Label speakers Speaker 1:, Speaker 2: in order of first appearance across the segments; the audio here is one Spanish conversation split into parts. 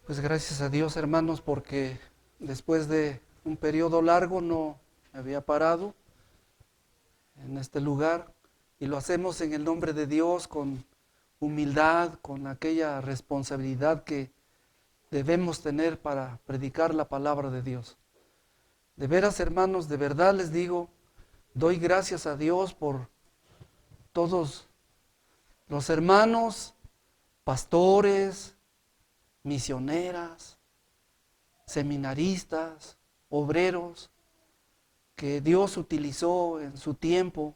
Speaker 1: Pues gracias a Dios, hermanos, porque después de un periodo largo no me había parado en este lugar y lo hacemos en el nombre de Dios con humildad, con aquella responsabilidad que debemos tener para predicar la palabra de Dios. De veras, hermanos, de verdad les digo, doy gracias a Dios por todos los hermanos, pastores, misioneras, seminaristas, obreros, que Dios utilizó en su tiempo,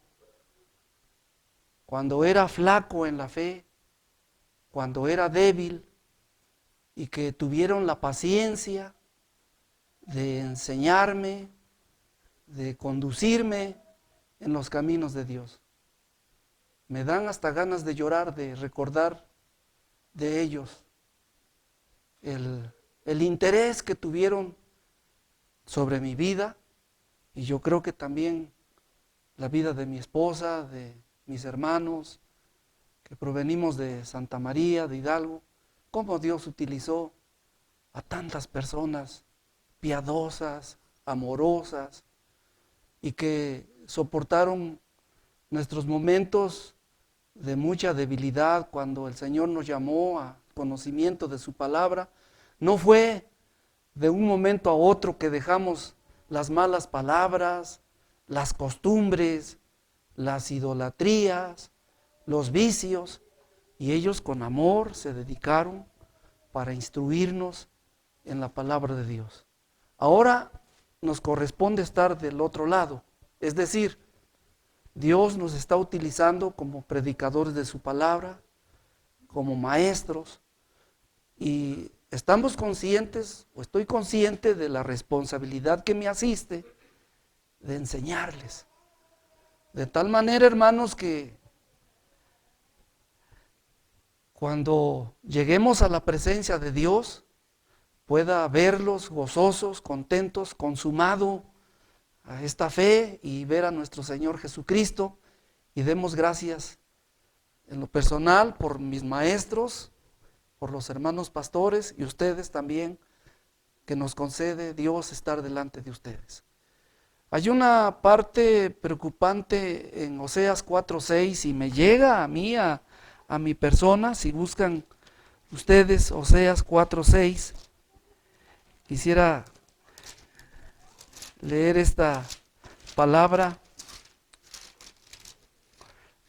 Speaker 1: cuando era flaco en la fe, cuando era débil, y que tuvieron la paciencia de enseñarme, de conducirme en los caminos de Dios. Me dan hasta ganas de llorar, de recordar de ellos el interés que tuvieron sobre mi vida, y yo creo que también la vida de mi esposa, de mis hermanos, que provenimos de Santa María, de Hidalgo, cómo Dios utilizó a tantas personas piadosas, amorosas, y que soportaron nuestros momentos de mucha debilidad cuando el Señor nos llamó a conocimiento de su palabra. No fue de un momento a otro que dejamos las malas palabras, las costumbres, las idolatrías, los vicios, y ellos con amor se dedicaron para instruirnos en la palabra de Dios. Ahora nos corresponde estar del otro lado, es decir, Dios nos está utilizando como predicadores de su palabra, como maestros, y estamos conscientes, o estoy consciente de la responsabilidad que me asiste de enseñarles. De tal manera, hermanos, que cuando lleguemos a la presencia de Dios, pueda verlos gozosos, contentos, consumado a esta fe y ver a nuestro Señor Jesucristo, y demos gracias en lo personal por mis maestros, por los hermanos pastores y ustedes también, que nos concede Dios estar delante de ustedes. Hay una parte preocupante en Oseas 4:6 y me llega a mí, a mi persona. Si buscan ustedes Oseas 4:6, quisiera leer esta palabra.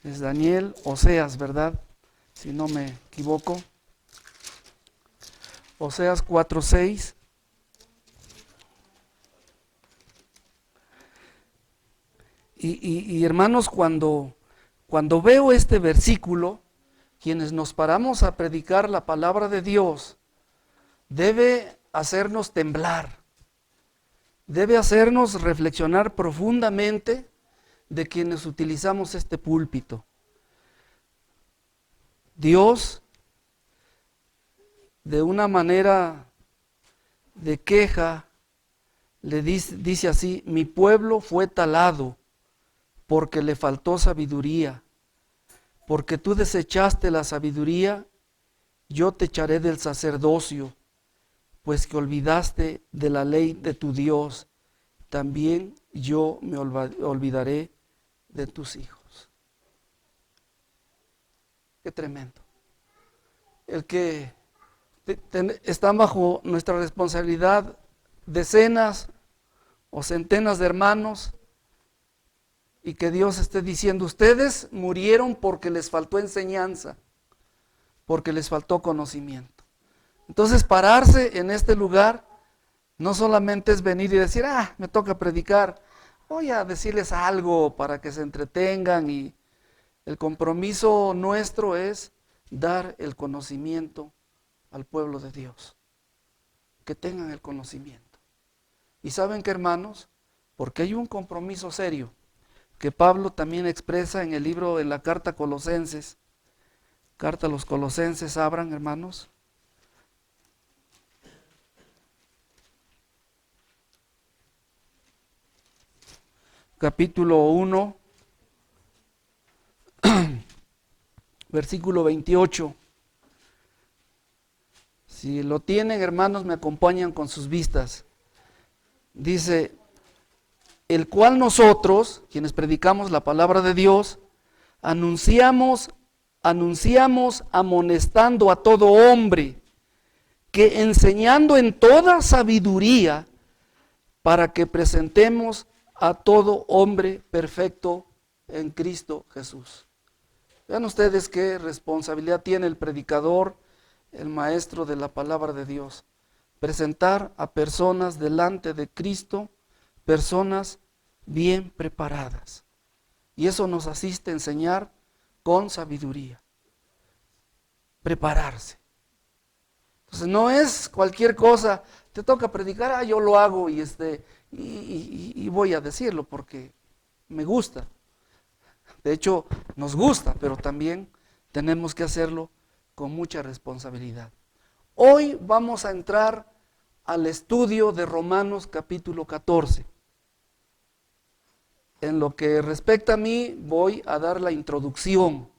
Speaker 1: Es Daniel, Oseas, ¿verdad? Si no me equivoco. Oseas 4:6. Y hermanos, cuando veo este versículo, quienes nos paramos a predicar la palabra de Dios, debe hacernos temblar, debe hacernos reflexionar profundamente de quienes utilizamos este púlpito. Dios, de una manera de queja, le dice así: mi pueblo fue talado porque le faltó sabiduría. Porque tú desechaste la sabiduría, yo te echaré del sacerdocio, pues que olvidaste de la ley de tu Dios, también yo me olvidaré de tus hijos. Qué tremendo. El que están bajo nuestra responsabilidad decenas o centenas de hermanos, y que Dios esté diciendo: ustedes murieron porque les faltó enseñanza, porque les faltó conocimiento. Entonces, pararse en este lugar no solamente es venir y decir: me toca predicar, voy a decirles algo para que se entretengan, y el compromiso nuestro es dar el conocimiento al pueblo de Dios, que tengan el conocimiento. Y saben que, hermanos, porque hay un compromiso serio que Pablo también expresa en el libro, en la carta a Colosenses. Carta a los Colosenses, abran, hermanos. Capítulo 1, versículo 28. Si lo tienen, hermanos, me acompañan con sus vistas. Dice, el cual nosotros, quienes predicamos la palabra de Dios, anunciamos amonestando a todo hombre, que enseñando en toda sabiduría, para que presentemos a todo hombre perfecto en Cristo Jesús. Vean ustedes qué responsabilidad tiene el predicador, el maestro de la palabra de Dios. Presentar a personas delante de Cristo, personas bien preparadas. Y eso nos asiste a enseñar con sabiduría. Prepararse. Entonces no es cualquier cosa, te toca predicar, yo lo hago y voy a decirlo porque me gusta. De hecho, nos gusta, pero también tenemos que hacerlo con mucha responsabilidad. Hoy vamos a entrar al estudio de Romanos capítulo 14. En lo que respecta a mí, voy a dar la introducción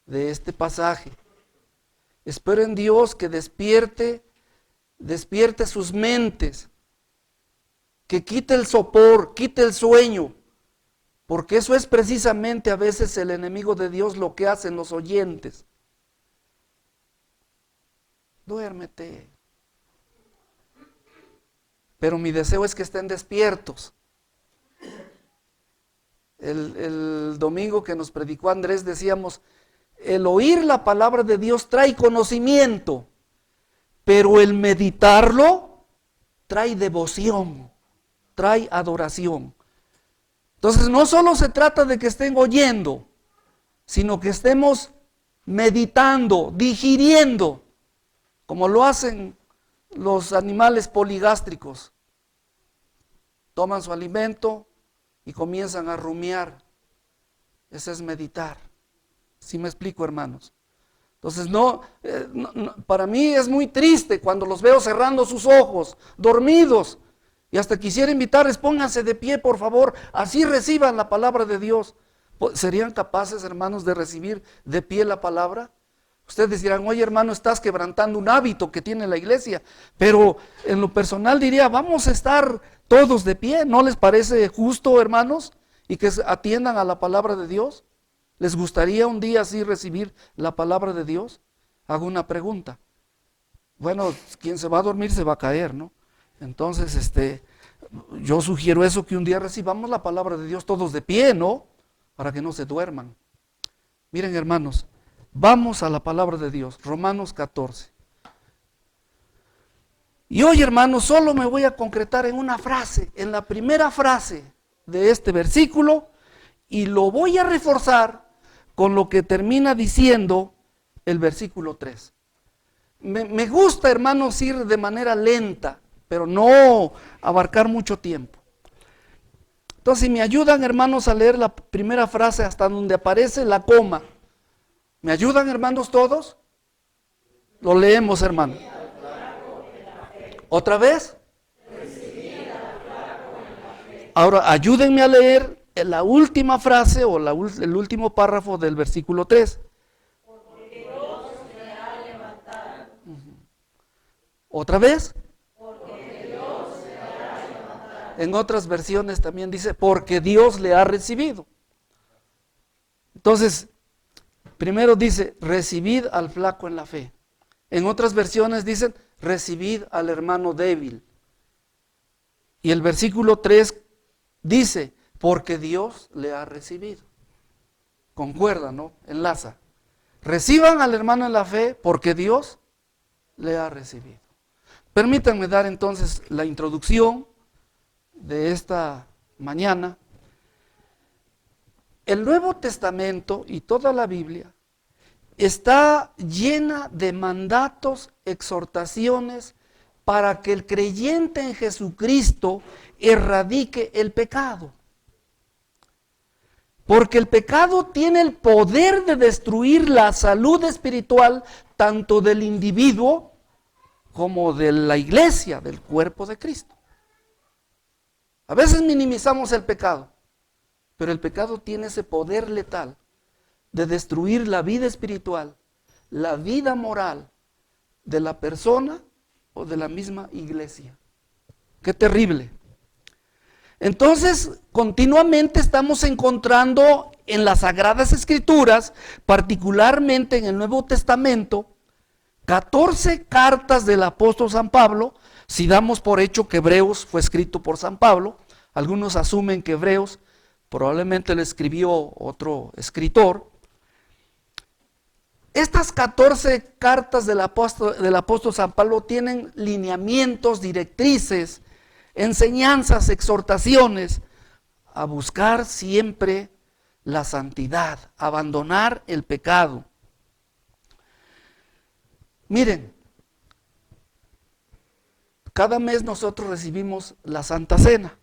Speaker 1: de este pasaje. Espero en Dios que despierte sus mentes, que quite el sopor, quite el sueño, porque eso es precisamente a veces el enemigo de Dios lo que hacen los oyentes. Duérmete. Pero mi deseo es que estén despiertos. El domingo que nos predicó Andrés decíamos, el oír la palabra de Dios trae conocimiento, pero el meditarlo trae devoción, trae adoración. Entonces no solo se trata de que estén oyendo, sino que estemos meditando, digiriendo, como lo hacen los animales poligástricos. Toman su alimento y comienzan a rumiar. Ese es meditar. ¿Sí me explico, hermanos? Entonces para mí es muy triste cuando los veo cerrando sus ojos, dormidos, y hasta quisiera invitarles, pónganse de pie, por favor, así reciban la palabra de Dios. ¿Serían capaces, hermanos, de recibir de pie la palabra? Ustedes dirán, oye, hermano, estás quebrantando un hábito que tiene la iglesia, pero en lo personal diría, vamos a estar todos de pie. ¿No les parece justo, hermanos? Y que atiendan a la palabra de Dios. ¿Les gustaría un día así recibir la palabra de Dios? Hago una pregunta. Bueno, quien se va a dormir se va a caer, ¿no? Entonces, yo sugiero eso, que un día recibamos la palabra de Dios todos de pie, ¿no? Para que no se duerman. Miren, hermanos, vamos a la palabra de Dios, Romanos 14. Y hoy, hermanos, solo me voy a concretar en una frase, en la primera frase de este versículo, y lo voy a reforzar con lo que termina diciendo el versículo 3. Me gusta, hermanos, ir de manera lenta, pero no abarcar mucho tiempo. Entonces, si me ayudan, hermanos, a leer la primera frase hasta donde aparece la coma. ¿Me ayudan, hermanos, todos? Lo leemos, hermano. ¿Otra vez? Ahora, ayúdenme a leer la última frase o el último párrafo del versículo 3. ¿Otra vez? En otras versiones también dice, porque Dios le ha recibido. Entonces, primero dice, recibid al flaco en la fe. En otras versiones dicen, recibid al hermano débil. Y el versículo 3 dice, porque Dios le ha recibido. Concuerda, ¿no? Enlaza. Reciban al hermano en la fe porque Dios le ha recibido. Permítanme dar entonces la introducción de esta mañana. El Nuevo Testamento y toda la Biblia está llena de mandatos, exhortaciones para que el creyente en Jesucristo erradique el pecado. Porque el pecado tiene el poder de destruir la salud espiritual tanto del individuo como de la iglesia, del cuerpo de Cristo. A veces minimizamos el pecado, pero el pecado tiene ese poder letal de destruir la vida espiritual, la vida moral de la persona o de la misma iglesia. Qué terrible. Entonces, continuamente estamos encontrando en las Sagradas Escrituras, particularmente en el Nuevo Testamento, 14 cartas del apóstol San Pablo. Si damos por hecho que Hebreos fue escrito por San Pablo, algunos asumen que Hebreos probablemente lo escribió otro escritor. Estas 14 cartas del apóstol San Pablo tienen lineamientos, directrices, enseñanzas, exhortaciones a buscar siempre la santidad, abandonar el pecado. Miren, cada mes nosotros recibimos la Santa Cena.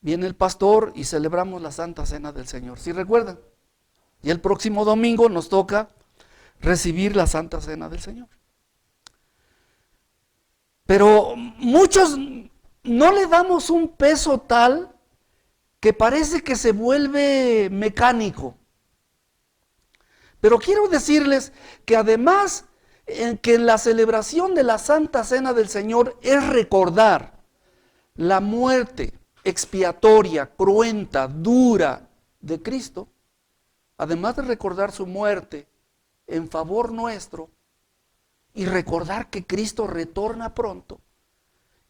Speaker 1: Viene el pastor y celebramos la Santa Cena del Señor, ¿sí recuerdan? Y el próximo domingo nos toca recibir la Santa Cena del Señor. Pero muchos no le damos un peso tal que parece que se vuelve mecánico. Pero quiero decirles que además que en la celebración de la Santa Cena del Señor es recordar la muerte expiatoria, cruenta, dura de Cristo, además de recordar su muerte en favor nuestro y recordar que Cristo retorna pronto,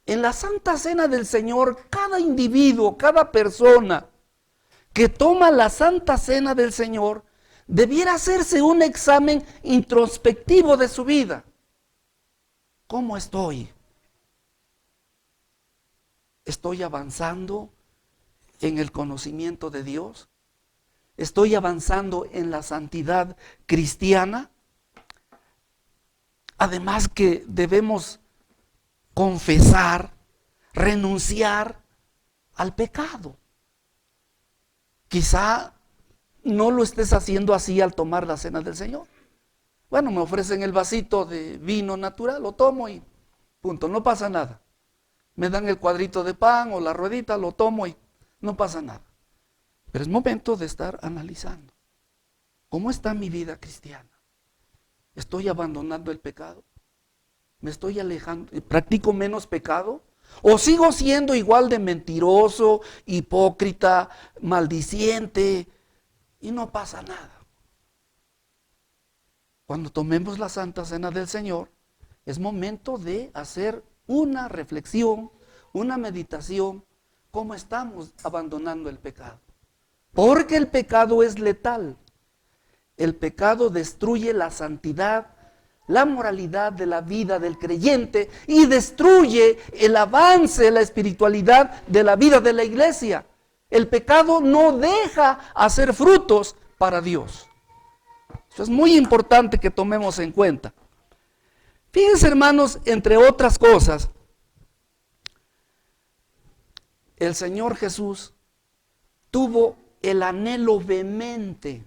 Speaker 1: en la Santa Cena del Señor, cada individuo, cada persona que toma la Santa Cena del Señor, debiera hacerse un examen introspectivo de su vida. ¿Cómo estoy? ¿Estoy avanzando en el conocimiento de Dios? ¿Estoy avanzando en la santidad cristiana? Además que debemos confesar, renunciar al pecado. Quizá no lo estés haciendo así al tomar la cena del Señor. Bueno, me ofrecen el vasito de vino natural, lo tomo y punto, no pasa nada. Me dan el cuadrito de pan o la ruedita, lo tomo y no pasa nada. Pero es momento de estar analizando. ¿Cómo está mi vida cristiana? ¿Estoy abandonando el pecado? ¿Me estoy alejando? ¿Practico menos pecado? ¿O sigo siendo igual de mentiroso, hipócrita, maldiciente y no pasa nada? Cuando tomemos la Santa Cena del Señor, es momento de hacer una reflexión, una meditación, cómo estamos abandonando el pecado. Porque el pecado es letal. El pecado destruye la santidad, la moralidad de la vida del creyente y destruye el avance, la espiritualidad de la vida de la iglesia. El pecado no deja hacer frutos para Dios. Eso es muy importante que tomemos en cuenta. Fíjense, hermanos, entre otras cosas, el Señor Jesús tuvo el anhelo vehemente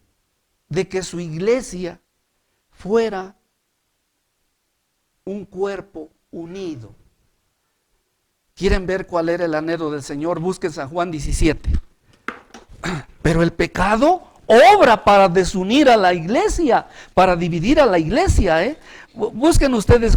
Speaker 1: de que su iglesia fuera un cuerpo unido. ¿Quieren ver cuál era el anhelo del Señor? Busquen San Juan 17. Pero el pecado obra para desunir a la iglesia, para dividir a la iglesia. Busquen ustedes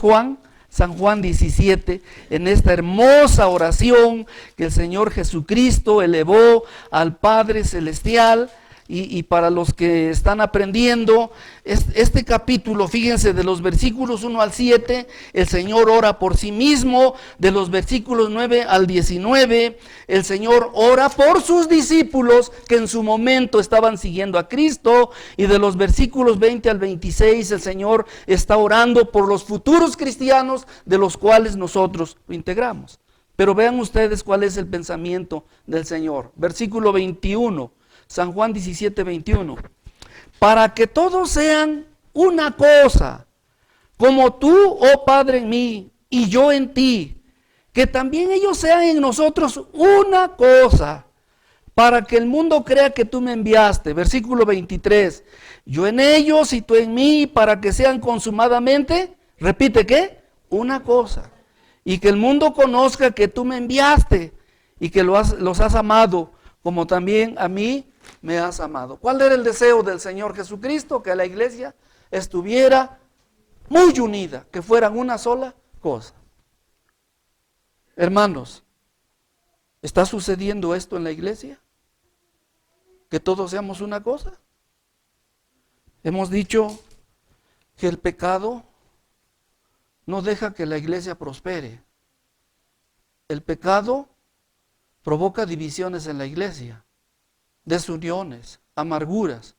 Speaker 1: San Juan 17, en esta hermosa oración que el Señor Jesucristo elevó al Padre Celestial. Y para los que están aprendiendo, este capítulo, fíjense, de los versículos 1 al 7, el Señor ora por sí mismo. De los versículos 9 al 19, el Señor ora por sus discípulos que en su momento estaban siguiendo a Cristo. Y de los versículos 20 al 26, el Señor está orando por los futuros cristianos de los cuales nosotros lo integramos. Pero vean ustedes cuál es el pensamiento del Señor. Versículo 21. San Juan 17, 21. Para que todos sean una cosa, como tú, oh Padre, en mí y yo en ti, que también ellos sean en nosotros una cosa, para que el mundo crea que tú me enviaste. Versículo 23. Yo en ellos y tú en mí, para que sean consumadamente, repite, ¿qué? Una cosa. Y que el mundo conozca que tú me enviaste y que los has amado, como también a mí me has amado. ¿Cuál era el deseo del Señor Jesucristo? Que la iglesia estuviera muy unida, que fueran una sola cosa. Hermanos, ¿está sucediendo esto en la iglesia? ¿Que todos seamos una cosa? Hemos dicho que el pecado no deja que la iglesia prospere. El pecado provoca divisiones en la iglesia, desuniones, amarguras.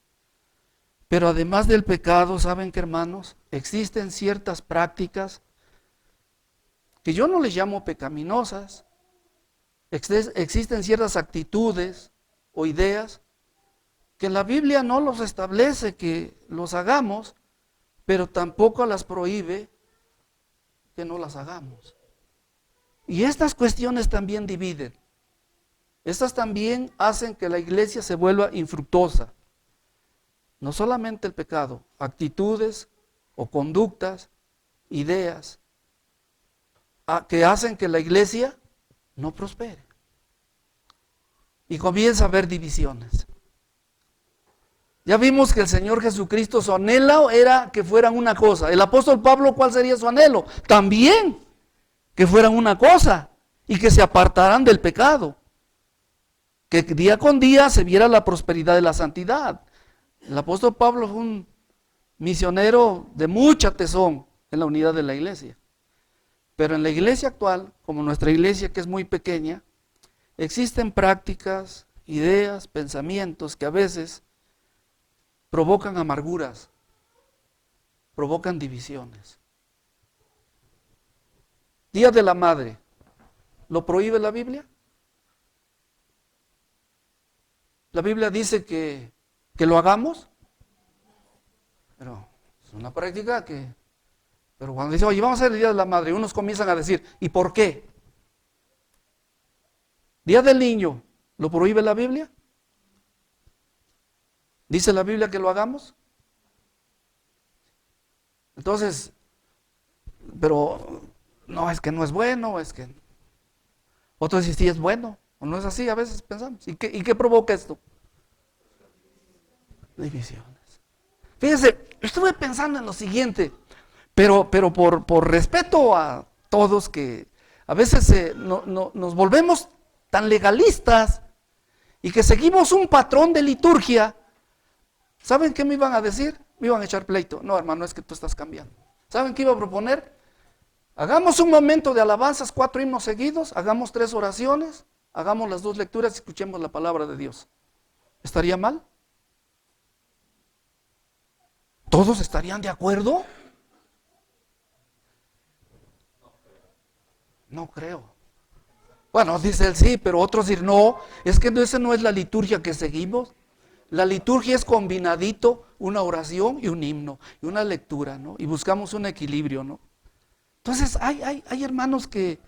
Speaker 1: Pero además del pecado, ¿saben qué, hermanos? Existen ciertas prácticas que yo no les llamo pecaminosas. Existen ciertas actitudes o ideas que en la Biblia no los establece que los hagamos, pero tampoco las prohíbe que no las hagamos. Y estas cuestiones también dividen. Estas también hacen que la iglesia se vuelva infructuosa. No solamente el pecado, actitudes o conductas, ideas, que hacen que la iglesia no prospere. Y comienza a haber divisiones. Ya vimos que el Señor Jesucristo, su anhelo era que fueran una cosa. El apóstol Pablo, ¿cuál sería su anhelo? También que fueran una cosa y que se apartaran del pecado. Que día con día se viera la prosperidad de la santidad. El apóstol Pablo fue un misionero de mucha tesón en la unidad de la iglesia. Pero en la iglesia actual, como nuestra iglesia que es muy pequeña, existen prácticas, ideas, pensamientos que a veces provocan amarguras, provocan divisiones. Día de la Madre, ¿lo prohíbe la Biblia? La Biblia dice que lo hagamos, pero es una práctica que... Pero cuando dice, oye, vamos a hacer el Día de la Madre, unos comienzan a decir, ¿y por qué? Día del Niño, ¿lo prohíbe la Biblia? ¿Dice la Biblia que lo hagamos? Entonces, pero no, es que no es bueno, es que... Otros dicen, sí es bueno, o no es así, a veces pensamos. ¿Y qué provoca esto? Divisiones. Fíjense, estuve pensando en lo siguiente, pero por respeto a todos, que a veces nos volvemos tan legalistas y que seguimos un patrón de liturgia. ¿Saben qué me iban a decir? Me iban a echar pleito. No, hermano, es que tú estás cambiando. ¿Saben qué iba a proponer? Hagamos un momento de alabanzas, 4 himnos seguidos, hagamos 3 oraciones, hagamos las 2 lecturas y escuchemos la palabra de Dios. ¿Estaría mal? ¿Todos estarían de acuerdo? No creo. Bueno, dice él sí, pero otros dicen no, es que esa no es la liturgia que seguimos. La liturgia es combinadito, una oración y un himno, y una lectura, ¿no? Y buscamos un equilibrio, ¿no? Entonces hay hermanos que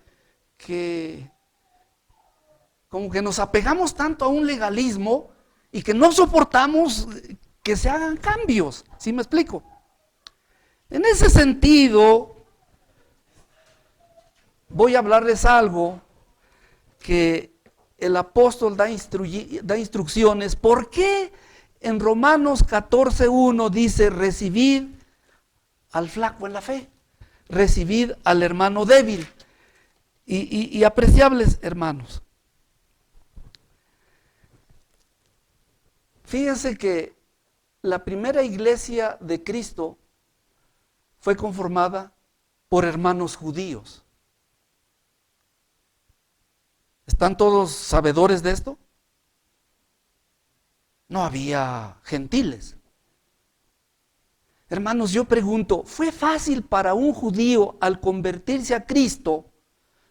Speaker 1: como que nos apegamos tanto a un legalismo y que no soportamos que se hagan cambios. ¿Sí me explico? En ese sentido, voy a hablarles algo que el apóstol da instrucciones. ¿Por qué en Romanos 14:1 dice recibid al flaco en la fe? Recibid al hermano débil. Y apreciables hermanos, fíjense que la primera iglesia de Cristo fue conformada por hermanos judíos. ¿Están todos sabedores de esto? No había gentiles. Hermanos, yo pregunto, ¿fue fácil para un judío al convertirse a Cristo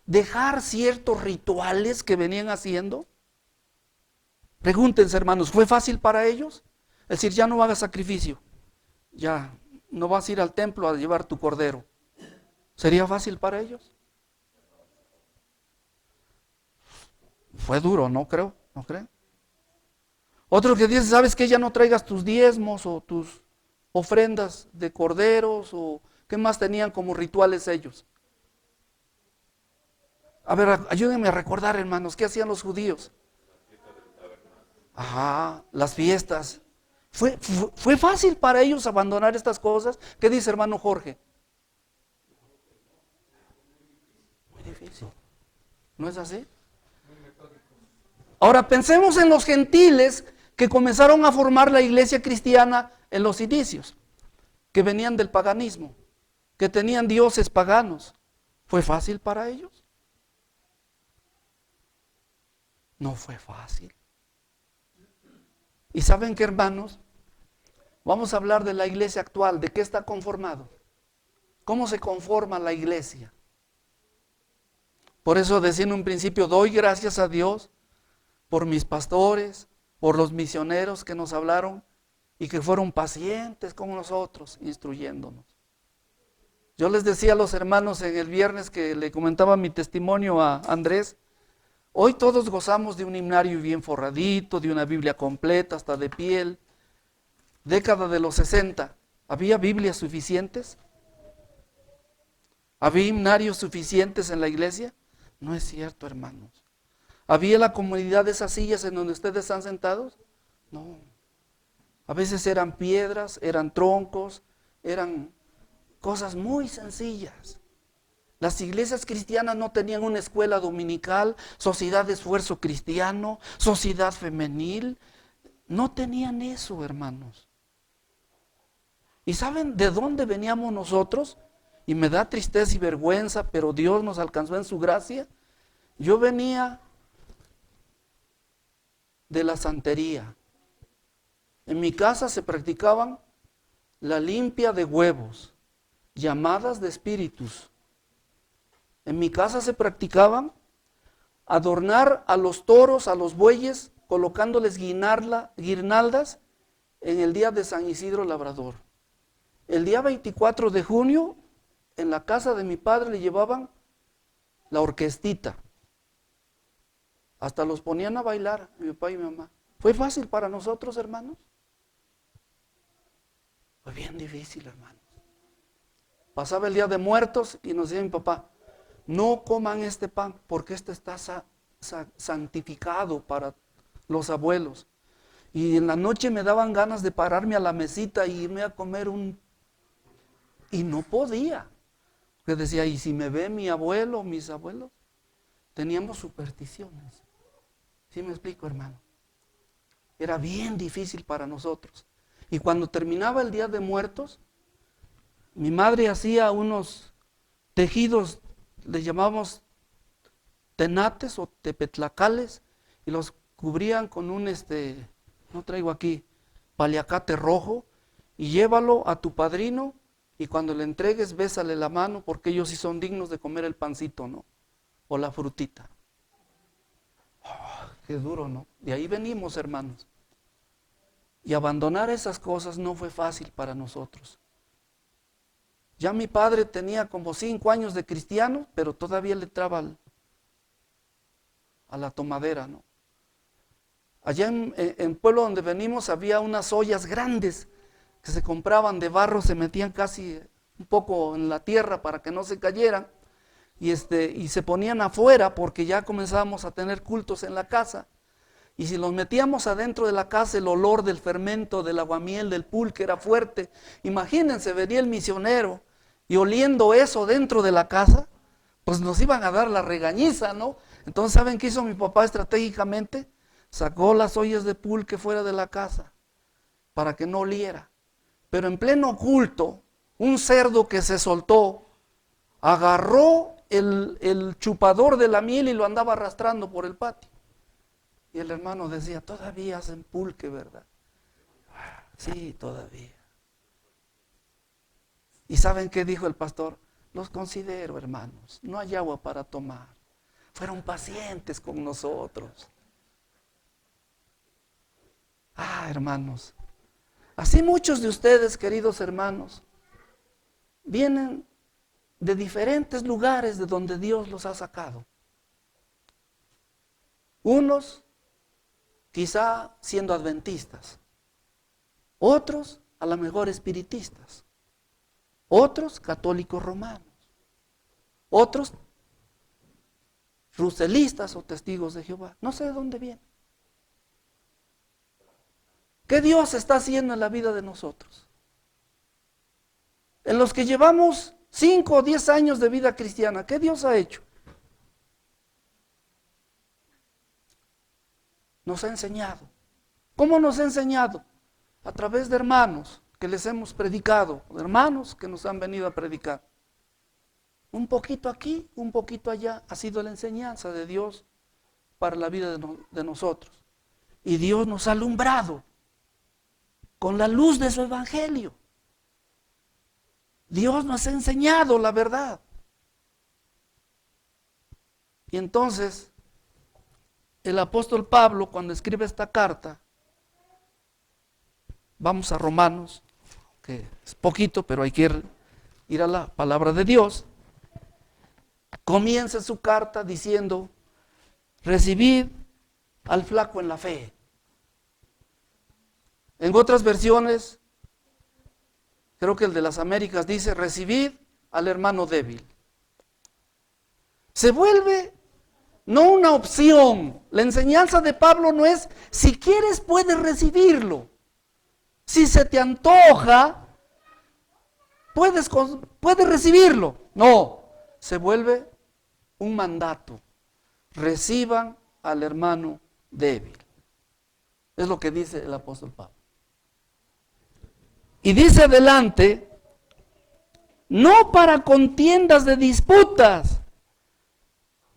Speaker 1: dejar ciertos rituales que venían haciendo? Pregúntense, hermanos, ¿fue fácil para ellos? Es decir, ya no hagas sacrificio, ya no vas a ir al templo a llevar tu cordero. ¿Sería fácil para ellos? Fue duro, ¿no creo? ¿No creen? Otro que dice, ¿sabes qué? Ya no traigas tus diezmos o tus ofrendas de corderos o qué más tenían como rituales ellos. A ver, ayúdenme a recordar, hermanos, ¿qué hacían los judíos? Ajá, las fiestas. ¿Fue fácil para ellos abandonar estas cosas? ¿Qué dice hermano Jorge? ¿No es así? Ahora pensemos en los gentiles que comenzaron a formar la iglesia cristiana en los inicios, que venían del paganismo, que tenían dioses paganos. ¿Fue fácil para ellos? No fue fácil. ¿Y saben qué, hermanos? Vamos a hablar de la iglesia actual, de qué está conformado. ¿Cómo se conforma la iglesia? Por eso decía en un principio, doy gracias a Dios por mis pastores, por los misioneros que nos hablaron y que fueron pacientes con nosotros, instruyéndonos. Yo les decía a los hermanos en el viernes que le comentaba mi testimonio a Andrés, hoy todos gozamos de un himnario bien forradito, de una Biblia completa, hasta de piel. Década de los 60, ¿había Biblias suficientes? ¿Había himnarios suficientes en la iglesia? No es cierto, hermanos. ¿Había la comunidad de esas sillas en donde ustedes están sentados? No. A veces eran piedras, eran troncos, eran cosas muy sencillas. Las iglesias cristianas no tenían una escuela dominical, sociedad de esfuerzo cristiano, sociedad femenil. No tenían eso, hermanos. ¿Y saben de dónde veníamos nosotros? Y me da tristeza y vergüenza, pero Dios nos alcanzó en su gracia. Yo venía de la santería. En mi casa se practicaban la limpia de huevos, llamadas de espíritus. En mi casa se practicaban adornar a los toros, a los bueyes, colocándoles guirnaldas en el día de San Isidro Labrador. El día 24 de junio, en la casa de mi padre le llevaban la orquestita. Hasta los ponían a bailar, mi papá y mi mamá. ¿Fue fácil para nosotros, hermanos? Fue bien difícil, hermanos. Pasaba el día de muertos y nos decía mi papá, no coman este pan porque este está santificado para los abuelos. Y en la noche me daban ganas de pararme a la mesita y irme a comer y no podía. Porque decía, ¿y si me ve mi abuelo, mis abuelos? Teníamos supersticiones. ¿Sí me explico, hermano? Era bien difícil para nosotros. Y cuando terminaba el día de muertos, mi madre hacía unos tejidos, le llamábamos tenates o tepetlacales, y los cubrían con un, no traigo aquí, paliacate rojo, y llévalo a tu padrino, y cuando le entregues, bésale la mano, porque ellos sí son dignos de comer el pancito, ¿no? O la frutita. Oh, qué duro, ¿no? De ahí venimos, hermanos. Y abandonar esas cosas no fue fácil para nosotros. Ya mi padre tenía como 5 años de cristiano, pero todavía le traba a la tomadera, ¿no? Allá en el pueblo donde venimos había unas ollas grandes que se compraban de barro, se metían casi un poco en la tierra para que no se cayeran y se ponían afuera porque ya comenzábamos a tener cultos en la casa. Y si los metíamos adentro de la casa, el olor del fermento, del aguamiel, del pulque era fuerte. Imagínense, venía el misionero y oliendo eso dentro de la casa, pues nos iban a dar la regañiza, ¿no? Entonces, ¿saben qué hizo mi papá estratégicamente? Sacó las ollas de pulque fuera de la casa para que no oliera. Pero en pleno culto, un cerdo que se soltó, agarró el chupador de la miel y lo andaba arrastrando por el patio. Y el hermano decía, todavía hacen pulque, ¿verdad? Sí, todavía. ¿Y saben qué dijo el pastor? Los considero, hermanos, no hay agua para tomar. Fueron pacientes con nosotros. Hermanos, así muchos de ustedes, queridos hermanos, vienen de diferentes lugares de donde Dios los ha sacado. Unos quizá siendo adventistas, otros a lo mejor espiritistas, otros católicos romanos, otros ruselistas o testigos de Jehová. No sé de dónde vienen. ¿Qué Dios está haciendo en la vida de nosotros? En los que llevamos 5 o 10 años de vida cristiana, ¿qué Dios ha hecho? nos ha enseñado. ¿Cómo nos ha enseñado? A través de hermanos que les hemos predicado, hermanos que nos han venido a predicar. Un poquito aquí, un poquito allá, ha sido la enseñanza de Dios para la vida de nosotros. Y Dios nos ha alumbrado con la luz de su evangelio. Dios nos ha enseñado la verdad. Y entonces, el apóstol Pablo, cuando escribe esta carta, vamos a Romanos, que es poquito, pero hay que ir a la palabra de Dios. Comienza su carta diciendo: recibid al flaco en la fe. En otras versiones, creo que el de las Américas dice: recibid al hermano débil. Se vuelve no una opción. La enseñanza de Pablo no es: si quieres puedes recibirlo. Si se te antoja, puedes recibirlo. No, se vuelve un mandato. Reciban al hermano débil. Es lo que dice el apóstol Pablo. Y dice adelante: no para contiendas de disputas,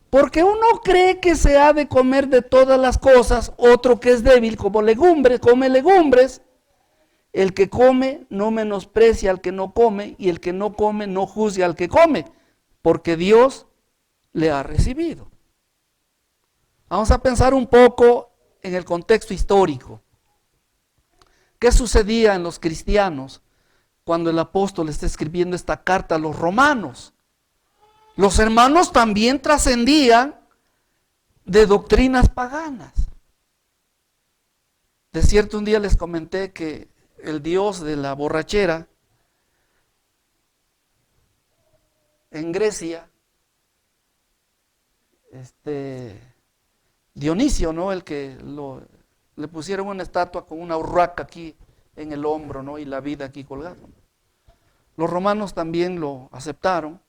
Speaker 1: porque uno cree que se ha de comer de todas las cosas, otro que es débil como legumbres, come legumbres. El que come no menosprecia al que no come, y el que no come no juzga al que come, porque Dios le ha recibido. Vamos a pensar un poco en el contexto histórico. ¿Qué sucedía en los cristianos cuando el apóstol está escribiendo esta carta a los romanos? Los hermanos también trascendían de doctrinas paganas. De cierto, un día les comenté que el dios de la borrachera en Grecia, Dionisio, ¿no? El que le pusieron una estatua con una urraca aquí en el hombro, ¿no? Y la vida aquí colgada. Los romanos también lo aceptaron.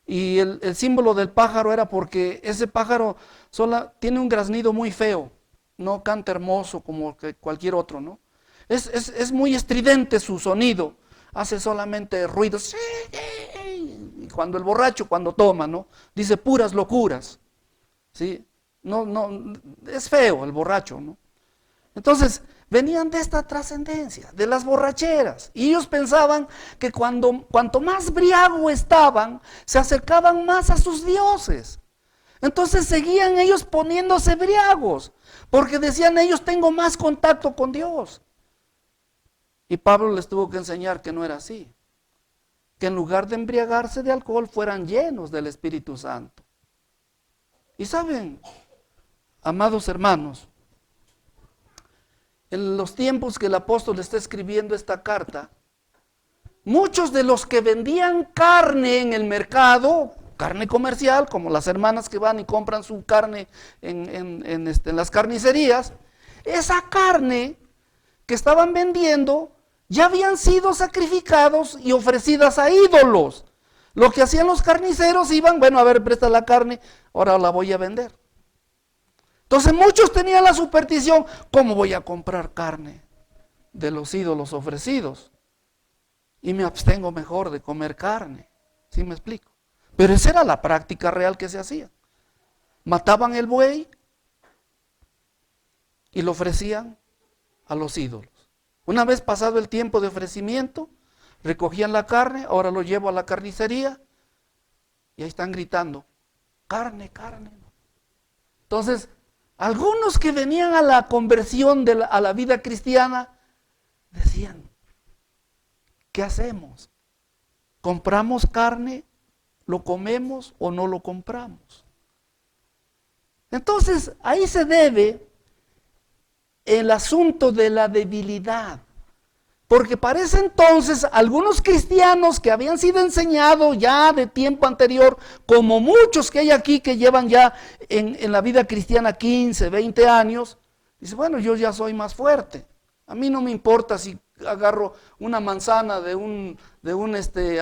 Speaker 1: Y el símbolo del pájaro era porque ese pájaro tiene un graznido muy feo, no canta hermoso como cualquier otro, ¿no? Es muy estridente su sonido, hace solamente ruidos. Y cuando el borracho, cuando toma, ¿no? Dice puras locuras, ¿sí? No, es feo el borracho, ¿no? Entonces, venían de esta trascendencia, de las borracheras. Y ellos pensaban que cuanto más briago estaban, se acercaban más a sus dioses. Entonces seguían ellos poniéndose briagos, porque decían ellos: tengo más contacto con Dios. Y Pablo les tuvo que enseñar que no era así. Que en lugar de embriagarse de alcohol, fueran llenos del Espíritu Santo. Y saben, amados hermanos, en los tiempos que el apóstol está escribiendo esta carta, muchos de los que vendían carne en el mercado, carne comercial, como las hermanas que van y compran su carne en las carnicerías, esa carne que estaban vendiendo ya habían sido sacrificados y ofrecidas a ídolos. Lo que hacían los carniceros, iban: bueno, a ver, presta la carne, ahora la voy a vender. Entonces muchos tenían la superstición: ¿cómo voy a comprar carne de los ídolos ofrecidos? Y me abstengo mejor de comer carne. ¿Sí me explico? Pero esa era la práctica real que se hacía. Mataban el buey y lo ofrecían a los ídolos. Una vez pasado el tiempo de ofrecimiento, recogían la carne, ahora lo llevo a la carnicería y ahí están gritando: carne, carne. Entonces, algunos que venían a la conversión a la vida cristiana decían: ¿qué hacemos? ¿Compramos carne? ¿Lo comemos o no lo compramos? Entonces, ahí se debe el asunto de la debilidad. Porque para ese entonces algunos cristianos que habían sido enseñados ya de tiempo anterior, como muchos que hay aquí que llevan ya en la vida cristiana 15, 20 años, dice: bueno, yo ya soy más fuerte. A mí no me importa si agarro una manzana de un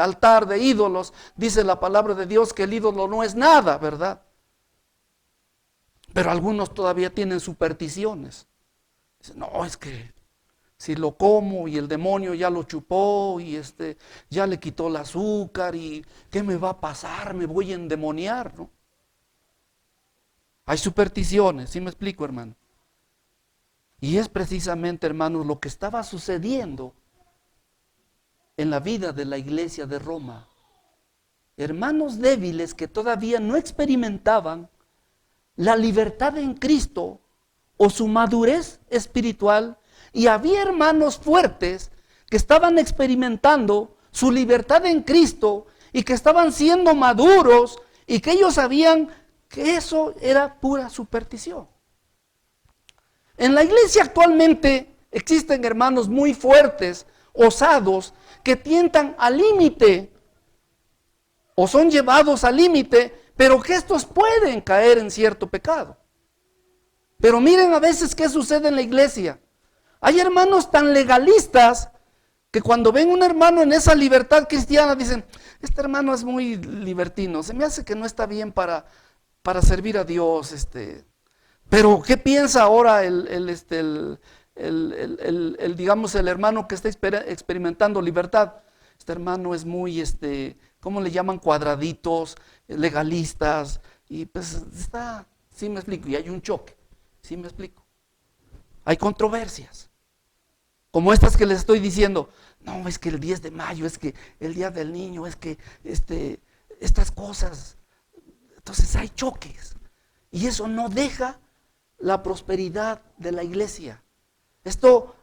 Speaker 1: altar de ídolos. Dice la palabra de Dios que el ídolo no es nada, ¿verdad? Pero algunos todavía tienen supersticiones. Dicen, no, es que si lo como y el demonio ya lo chupó y ya le quitó el azúcar y ¿qué me va a pasar? Me voy a endemoniar, ¿no? Hay supersticiones, ¿sí me explico, hermano? Y es precisamente, hermanos, lo que estaba sucediendo en la vida de la iglesia de Roma. Hermanos débiles que todavía no experimentaban la libertad en Cristo o su madurez espiritual, y había hermanos fuertes que estaban experimentando su libertad en Cristo y que estaban siendo maduros y que ellos sabían que eso era pura superstición. En la iglesia actualmente existen hermanos muy fuertes, osados, que tientan al límite o son llevados al límite, pero que estos pueden caer en cierto pecado. Pero miren a veces qué sucede en la iglesia. Hay hermanos tan legalistas que cuando ven un hermano en esa libertad cristiana dicen, este hermano es muy libertino, se me hace que no está bien para servir a Dios. Pero ¿qué piensa ahora digamos, el hermano que está experimentando libertad? Este hermano es muy, ¿cómo le llaman? Cuadraditos, legalistas, y pues está, sí me explico, y hay un choque, sí me explico. Hay controversias, como estas que les estoy diciendo, no, es que el 10 de mayo, es que el Día del Niño, es que estas cosas, entonces hay choques, y eso no deja la prosperidad de la iglesia. Esto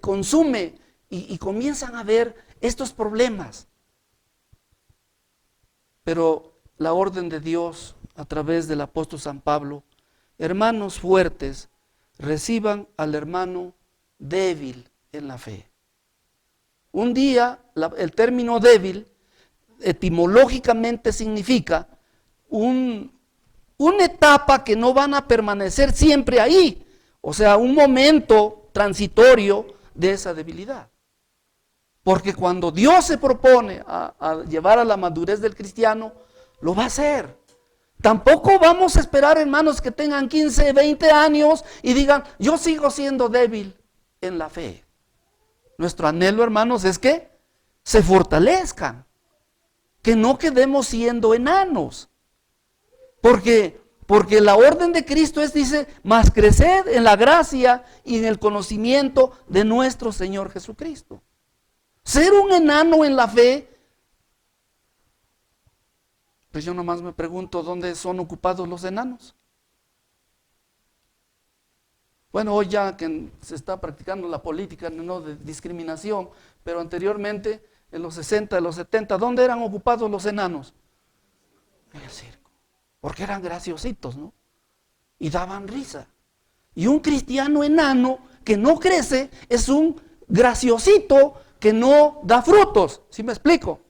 Speaker 1: consume y comienzan a ver estos problemas. Pero la orden de Dios a través del apóstol San Pablo, hermanos fuertes, reciban al hermano débil en la fe. Un día, el término débil etimológicamente significa una etapa que no van a permanecer siempre ahí, o sea, un momento transitorio de esa debilidad. Porque cuando Dios se propone a llevar a la madurez del cristiano, lo va a hacer. Tampoco vamos a esperar, hermanos, que tengan 15, 20 años y digan, yo sigo siendo débil en la fe. Nuestro anhelo, hermanos, es que se fortalezcan, que no quedemos siendo enanos. Porque la orden de Cristo dice, más creced en la gracia y en el conocimiento de nuestro Señor Jesucristo. Ser un enano en la fe, pues yo nomás me pregunto, ¿dónde son ocupados los enanos? Bueno, hoy ya que se está practicando la política no de discriminación, pero anteriormente, en los 60, en los 70, ¿dónde eran ocupados los enanos? En el circo, porque eran graciositos, ¿no? Y daban risa. Y un cristiano enano que no crece es un graciosito que no da frutos, ¿sí me explico?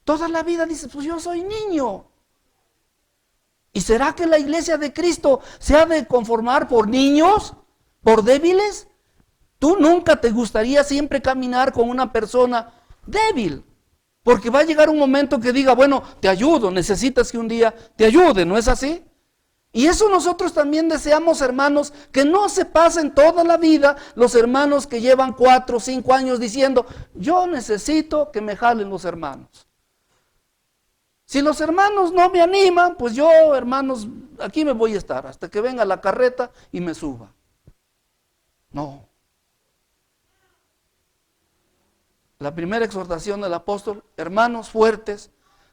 Speaker 1: Toda la vida dice, pues yo soy niño. ¿Y será que la iglesia de Cristo se ha de conformar por niños, por débiles? Tú nunca te gustaría siempre caminar con una persona débil, porque va a llegar un momento que diga, bueno, te ayudo, necesitas que un día te ayude, ¿no es así? Y eso nosotros también deseamos, hermanos, que no se pasen toda la vida los hermanos que llevan 4 o 5 años diciendo, yo necesito que me jalen los hermanos. Si los hermanos no me animan, pues yo, hermanos, aquí me voy a estar hasta que venga la carreta y me suba. No. La primera exhortación del apóstol, hermanos fuertes,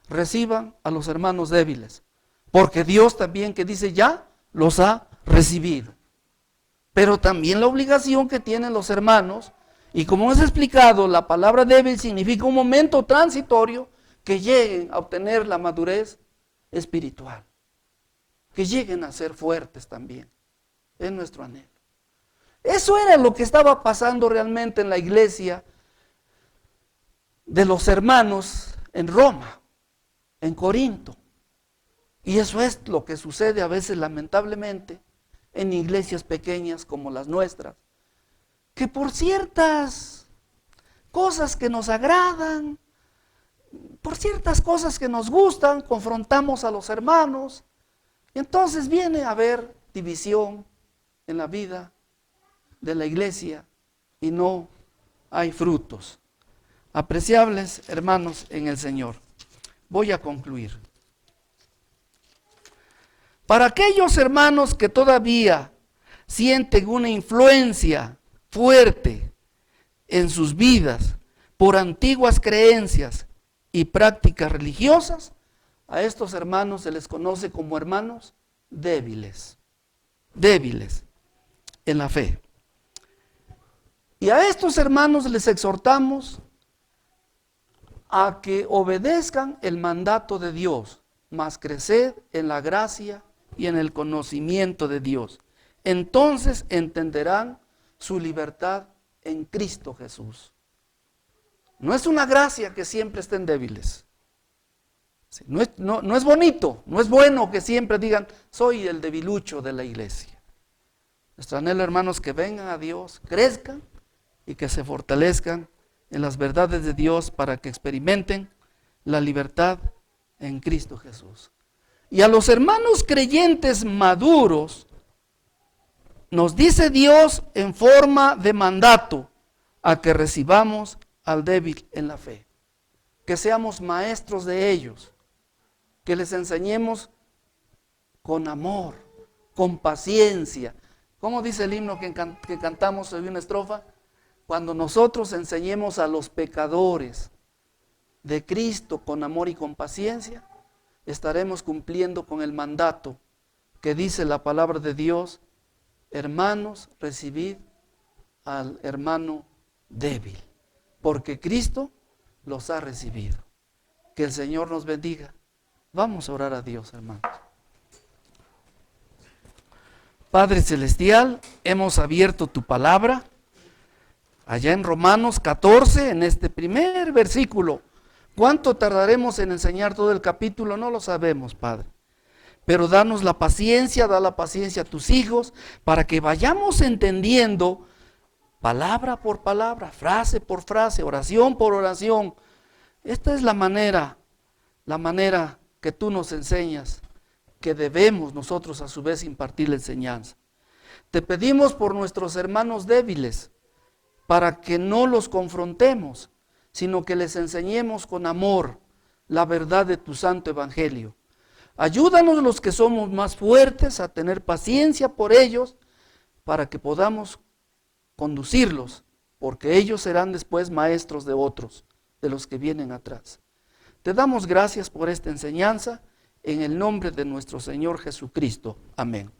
Speaker 1: reciban a los hermanos débiles. Porque Dios también, que dice ya, los ha recibido. Pero también la obligación que tienen los hermanos, y como es explicado, la palabra débil significa un momento transitorio, que lleguen a obtener la madurez espiritual. Que lleguen a ser fuertes también. Es nuestro anhelo. Eso era lo que estaba pasando realmente en la iglesia de los hermanos en Roma, en Corinto. Y eso es lo que sucede a veces, lamentablemente, en iglesias pequeñas como las nuestras, que por ciertas cosas que nos agradan, por ciertas cosas que nos gustan, confrontamos a los hermanos Y entonces viene a haber división en la vida de la iglesia y no hay frutos. Apreciables hermanos en el Señor, voy a concluir. Para aquellos hermanos que todavía sienten una influencia fuerte en sus vidas por antiguas creencias y prácticas religiosas, a estos hermanos se les conoce como hermanos débiles, débiles en la fe. Y a estos hermanos les exhortamos a que obedezcan el mandato de Dios, mas creced en la gracia y en el conocimiento de Dios. Entonces entenderán su libertad en Cristo Jesús. No es una gracia que siempre estén débiles. No es bonito, no es bueno que siempre digan, soy el debilucho de la iglesia. Nuestro anhelo, hermanos, que vengan a Dios, crezcan y que se fortalezcan en las verdades de Dios para que experimenten la libertad en Cristo Jesús. Y a los hermanos creyentes maduros, nos dice Dios en forma de mandato a que recibamos al débil en la fe, que seamos maestros de ellos, que les enseñemos con amor, con paciencia. ¿Cómo dice el himno que cantamos en una estrofa? Cuando nosotros enseñemos a los pecadores de Cristo con amor y con paciencia, estaremos cumpliendo con el mandato que dice la palabra de Dios: hermanos, recibid al hermano débil, porque Cristo los ha recibido. Que el Señor nos bendiga. Vamos a orar a Dios, hermanos. Padre Celestial, hemos abierto tu palabra allá en Romanos 14, en este primer versículo. ¿Cuánto tardaremos en enseñar todo el capítulo? No lo sabemos, Padre. Pero danos la paciencia, da la paciencia a tus hijos, para que vayamos entendiendo palabra por palabra, frase por frase, oración por oración. Esta es la manera que tú nos enseñas, que debemos nosotros a su vez impartir la enseñanza. Te pedimos por nuestros hermanos débiles, para que no los confrontemos, sino que les enseñemos con amor la verdad de tu santo evangelio. Ayúdanos los que somos más fuertes a tener paciencia por ellos, para que podamos conducirlos, porque ellos serán después maestros de otros, de los que vienen atrás. Te damos gracias por esta enseñanza, en el nombre de nuestro Señor Jesucristo. Amén.